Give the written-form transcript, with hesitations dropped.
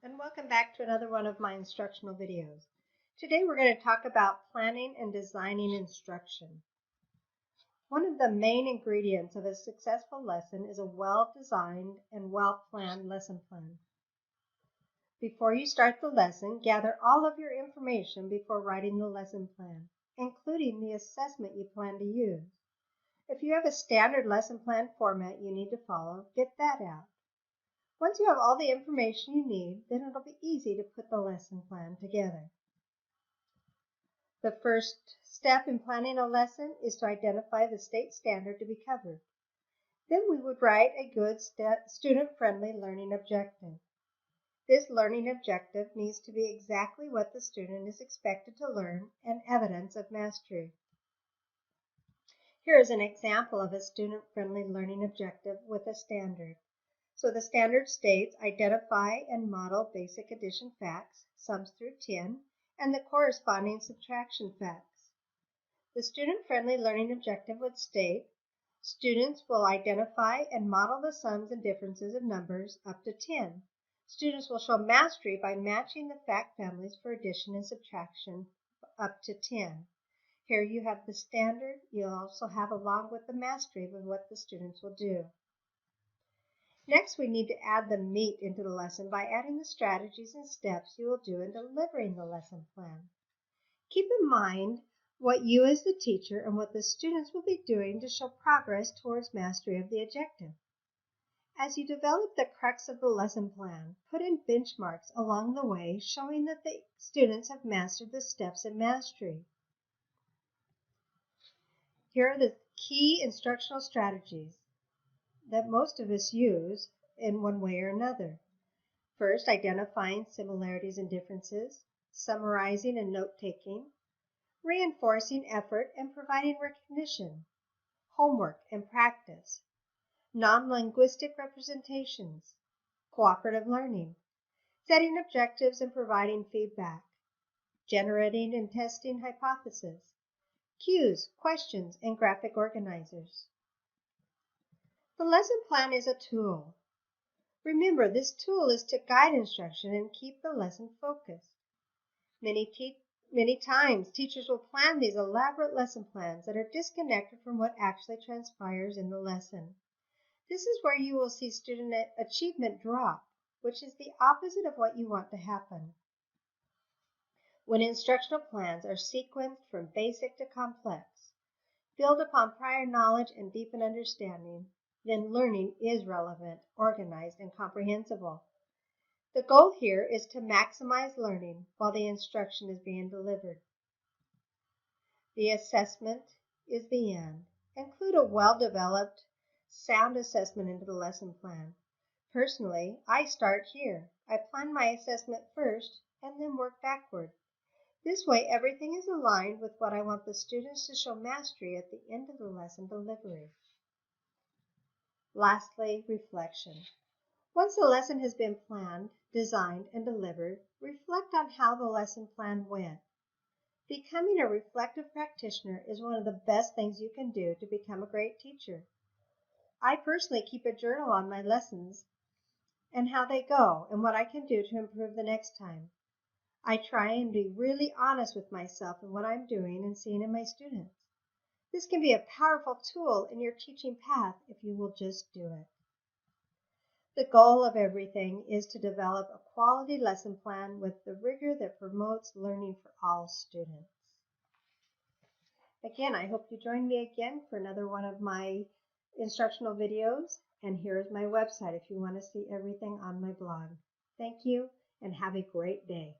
and welcome back to another one of my instructional videos. Today we're going to talk about planning and designing instruction. One of the main ingredients of a successful lesson is a well-designed and well-planned lesson plan. Before you start the lesson, gather all of your information before writing the lesson plan, including the assessment you plan to use. If you have a standard lesson plan format you need to follow, get that out. Once you have all the information you need, then it'll be easy to put the lesson plan together. The first step in planning a lesson is to identify the state standard to be covered. Then we would write a good student-friendly learning objective. This learning objective needs to be exactly what the student is expected to learn and evidence of mastery. Here is an example of a student-friendly learning objective with a standard. So the standard states identify and model basic addition facts, sums through 10, and the corresponding subtraction facts. The student-friendly learning objective would state, students will identify and model the sums and differences of numbers up to 10. Students will show mastery by matching the fact families for addition and subtraction up to 10. Here you have the standard. You'll also have along with the mastery of what the students will do. Next, we need to add the meat into the lesson by adding the strategies and steps you will do in delivering the lesson plan. Keep in mind what you as the teacher and what the students will be doing to show progress towards mastery of the objective. As you develop the crux of the lesson plan, put in benchmarks along the way showing that the students have mastered the steps in mastery. Here are the key instructional strategies that most of us use in one way or another. First, identifying similarities and differences, summarizing and note-taking, reinforcing effort and providing recognition, homework and practice, non-linguistic representations, cooperative learning, setting objectives and providing feedback, generating and testing hypotheses, cues, questions, and graphic organizers. The lesson plan is a tool. Remember, this tool is to guide instruction and keep the lesson focused. Many times, teachers will plan these elaborate lesson plans that are disconnected from what actually transpires in the lesson. This is where you will see student achievement drop, which is the opposite of what you want to happen. When instructional plans are sequenced from basic to complex, build upon prior knowledge and deepen understanding, then learning is relevant, organized, and comprehensible. The goal here is to maximize learning while the instruction is being delivered. The assessment is the end. Include a well-developed, sound assessment into the lesson plan. Personally, I start here. I plan my assessment first and then work backward. This way, everything is aligned with what I want the students to show mastery at the end of the lesson delivery. Lastly, reflection. Once the lesson has been planned, designed, and delivered, reflect on how the lesson plan went. Becoming a reflective practitioner is one of the best things you can do to become a great teacher. I personally keep a journal on my lessons and how they go and what I can do to improve the next time. I try and be really honest with myself and what I'm doing and seeing in my students. This can be a powerful tool in your teaching path if you will just do it. The goal of everything is to develop a quality lesson plan with the rigor that promotes learning for all students. Again, I hope you join me again for another one of my instructional videos. And here is my website if you want to see everything on my blog. Thank you and have a great day.